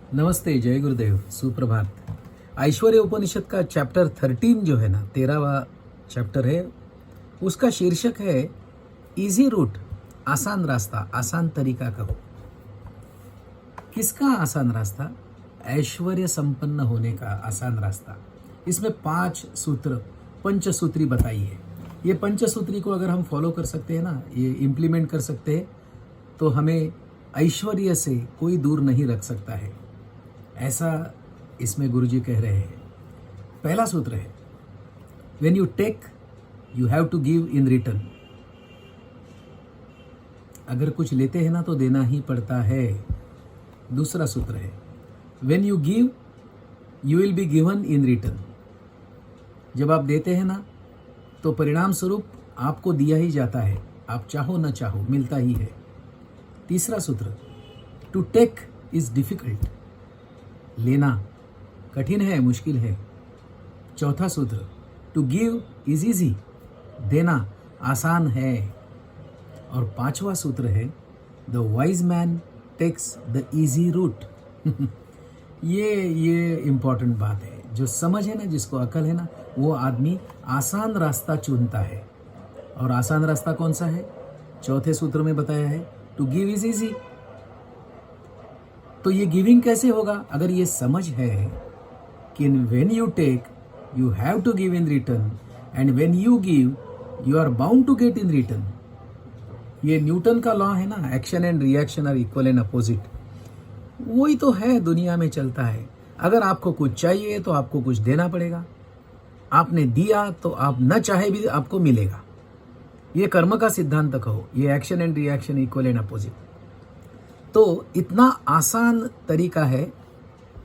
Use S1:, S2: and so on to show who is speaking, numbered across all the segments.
S1: नमस्ते, जय गुरुदेव, सुप्रभात। ऐश्वर्य उपनिषद का चैप्टर 13 जो है ना, 13वां चैप्टर है, उसका शीर्षक है इजी रूट, आसान रास्ता, आसान तरीका कहो। किसका आसान रास्ता? ऐश्वर्य संपन्न होने का आसान रास्ता। इसमें 5 सूत्र, पंचसूत्री बताई है। ये पंचसूत्री को अगर हम फॉलो कर सकते हैं ना, ये इम्प्लीमेंट कर सकते हैं, तो हमें ऐश्वर्य से कोई दूर नहीं रख सकता है, ऐसा इसमें गुरुजी कह रहे हैं। पहला सूत्र है, when you take you have to give in return. अगर कुछ लेते हैं ना तो देना ही पड़ता है। दूसरा सूत्र है, when you give you will be given in return. जब आप देते हैं ना तो परिणाम स्वरूप आपको दिया ही जाता है, आप चाहो न चाहो मिलता ही है। तीसरा सूत्र, टू टेक इज डिफिकल्ट। लेना कठिन है, मुश्किल है। चौथा सूत्र, टू गिव इज इजी। देना आसान है। और 5वां सूत्र है, the wise man takes the easy route. ये इंपॉर्टेंट बात है। जो समझ है ना, जिसको अकल है ना, वो आदमी आसान रास्ता चुनता है। और आसान रास्ता कौन सा है? चौथे सूत्र में बताया है, टू गिव इज इजी। तो ये गिविंग कैसे होगा? अगर ये समझ है कि when you take you have to give in return, and when you give you are bound to get in return. ये न्यूटन का लॉ है ना, action and reaction are equal and opposite. वही तो है, दुनिया में चलता है। अगर आपको कुछ चाहिए तो आपको कुछ देना पड़ेगा। आपने दिया तो आप न चाहे भी आपको मिलेगा। ये कर्म का सिद्धांत कहो, ये action and reaction equal and opposite. तो इतना आसान तरीका है।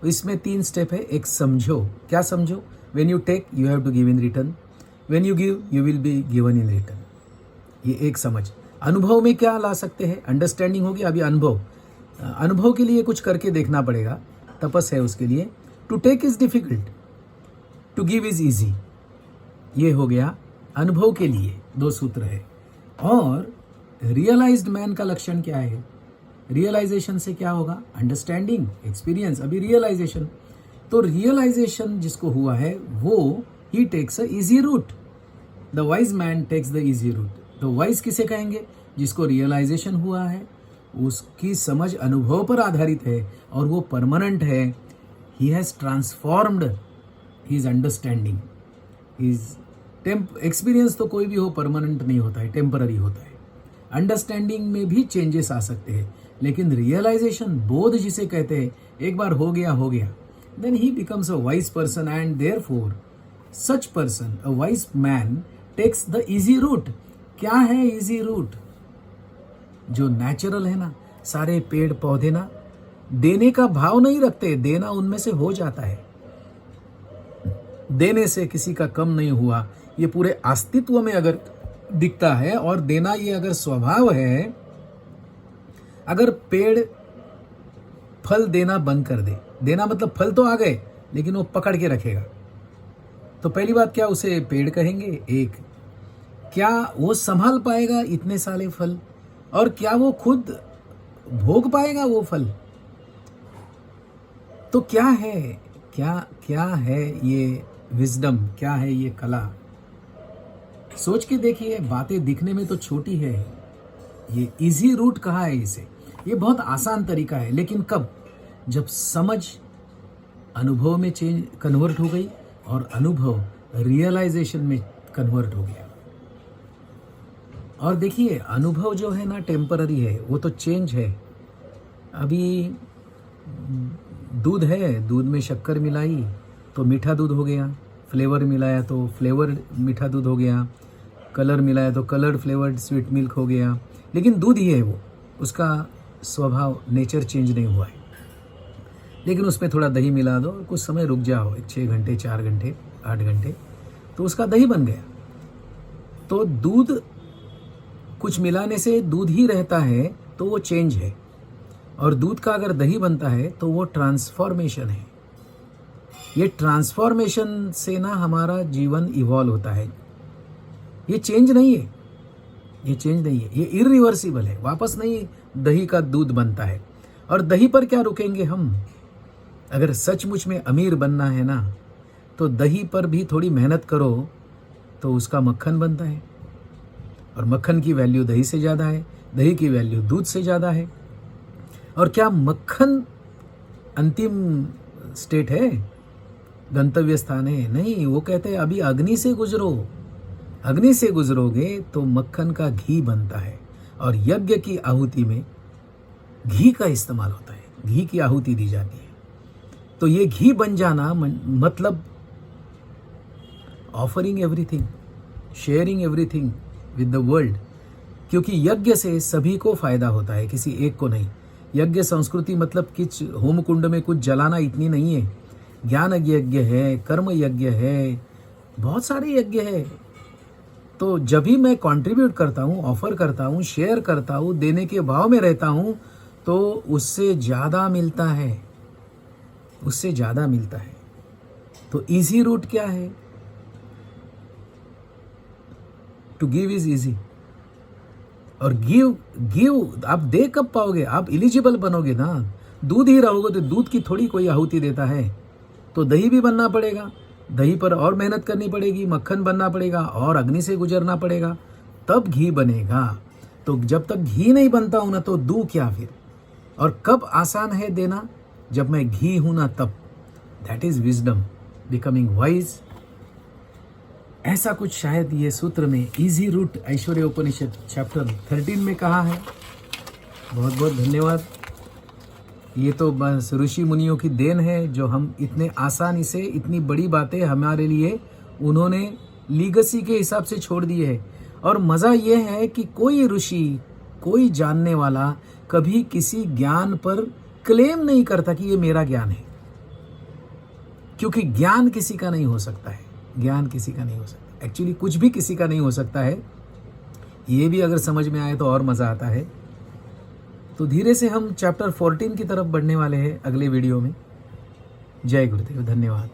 S1: इसमें 3 स्टेप है। एक, समझो। क्या समझो? When you take you have to give in return, when you give you will be given in return. ये एक समझ। अनुभव में क्या ला सकते हैं? अंडरस्टैंडिंग होगी। अभी अनुभव के लिए कुछ करके देखना पड़ेगा, तपस है उसके लिए। To take is difficult, to give is easy. ये हो गया अनुभव के लिए 2 सूत्र है। और रियलाइज्ड मैन का लक्षण क्या है? रियलाइजेशन से क्या होगा? अंडरस्टैंडिंग, एक्सपीरियंस, अभी रियलाइजेशन। तो रियलाइजेशन जिसको हुआ है वो ही takes a easy route. The wise man takes the easy route. तो वाइज किसे कहेंगे? जिसको रियलाइजेशन हुआ है, उसकी समझ अनुभव पर आधारित है और वो परमानेंट है। He has transformed his understanding. His experience तो कोई भी हो, परमानेंट नहीं होता है, टेम्पररी होता है। अंडरस्टैंडिंग में भी चेंजेस आ सकते हैं, लेकिन रियलाइजेशन, बोध जिसे कहते हैं, एक बार हो गया, then he becomes a wise person, and therefore such person, a wise man, takes the easy route. क्या है इजी रूट? जो नेचुरल है ना, सारे पेड़ पौधे ना देने का भाव नहीं रखते, देना उनमें से हो जाता है। देने से किसी का कम नहीं हुआ, ये पूरे अस्तित्व में अगर दिखता है। और देना ये अगर स्वभाव है, अगर पेड़ फल देना बंद कर दे, देना मतलब फल तो आ गए लेकिन वो पकड़ के रखेगा, तो पहली बात, क्या उसे पेड़ कहेंगे? एक, क्या वो संभाल पाएगा इतने सारे फल? और क्या वो खुद भोग पाएगा वो फल? तो क्या है, क्या है ये विजडम? क्या है ये कला? सोच के देखिए। बातें दिखने में तो छोटी है, ये इजी रूट कहा है इसे। ये बहुत आसान तरीका है, लेकिन कब? जब समझ अनुभव में कन्वर्ट हो गई और अनुभव रियलाइजेशन में कन्वर्ट हो गया। और देखिए, अनुभव जो है ना, टेम्पररी है, वो तो चेंज है। अभी दूध है, दूध में शक्कर मिलाई तो मीठा दूध हो गया, फ्लेवर मिलाया तो फ्लेवर मीठा दूध हो गया, कलर मिलाया तो कलर्ड फ्लेवर्ड स्वीट मिल्क हो गया। लेकिन दूध ही है वो, उसका स्वभाव, नेचर चेंज नहीं हुआ है। लेकिन उसमें थोड़ा दही मिला दो, कुछ समय रुक जाओ, 6 घंटे, 4 घंटे, 8 घंटे, तो उसका दही बन गया। तो दूध, कुछ मिलाने से दूध ही रहता है तो वो चेंज है। और दूध का अगर दही बनता है तो वो ट्रांसफॉर्मेशन है। ये ट्रांसफॉर्मेशन से ना हमारा जीवन इवॉल्व होता है। ये चेंज नहीं है, ये इरिवर्सिबल है। वापस नहीं दही का दूध बनता है। और दही पर क्या रुकेंगे हम? अगर सचमुच में अमीर बनना है ना, तो दही पर भी थोड़ी मेहनत करो तो उसका मक्खन बनता है, और मक्खन की वैल्यू दही से ज़्यादा है, दही की वैल्यू दूध से ज़्यादा है। और क्या मक्खन अंतिम स्टेट है, गंतव्य स्थान है? नहीं, वो कहते हैं अभी अग्नि से गुजरो, अग्नि से गुजरोगे तो मक्खन का घी बनता है। और यज्ञ की आहुति में घी का इस्तेमाल होता है, घी की आहुति दी जाती है। तो ये घी बन जाना मतलब offering everything, sharing everything with the world, क्योंकि यज्ञ से सभी को फायदा होता है, किसी एक को नहीं। यज्ञ संस्कृति मतलब किच होम कुंड में कुछ जलाना इतनी नहीं है। ज्ञान यज्ञ है, कर्म यज्ञ है, बहुत सारे यज्ञ है। तो जब भी मैं कंट्रीब्यूट करता हूँ, ऑफर करता हूँ, शेयर करता हूँ, देने के भाव में रहता हूँ, तो उससे ज़्यादा मिलता है, उससे ज़्यादा मिलता है। तो इजी रूट क्या है? To give is easy. और गिव आप दे कब पाओगे? आप एलिजिबल बनोगे ना। दूध ही रहोगे तो दूध की थोड़ी कोई आहुति देता है। तो दही भी बनना पड़ेगा, दही पर और मेहनत करनी पड़ेगी, मक्खन बनना पड़ेगा और अग्नि से गुजरना पड़ेगा, तब घी बनेगा। तो जब तक घी नहीं बनता हूं ना, तो दूं क्या फिर? और कब आसान है देना? जब मैं घी हूं ना, तब। That is wisdom, becoming wise. ऐसा कुछ शायद ये सूत्र में इजी रूट ऐश्वर्य उपनिषद चैप्टर 13 में कहा है। बहुत बहुत धन्यवाद। ये तो बस ऋषि मुनियों की देन है, जो हम इतने आसानी से इतनी बड़ी बातें हमारे लिए उन्होंने लीगेसी के हिसाब से छोड़ दी है। और मज़ा ये है कि कोई ऋषि, कोई जानने वाला कभी किसी ज्ञान पर क्लेम नहीं करता कि ये मेरा ज्ञान है, क्योंकि ज्ञान किसी का नहीं हो सकता है, ज्ञान किसी का नहीं हो सकता। एक्चुअली कुछ भी किसी का नहीं हो सकता है। ये भी अगर समझ में आए तो और मज़ा आता है। तो धीरे से हम चैप्टर 14 की तरफ बढ़ने वाले हैं अगले वीडियो में। जय गुरुदेव, धन्यवाद।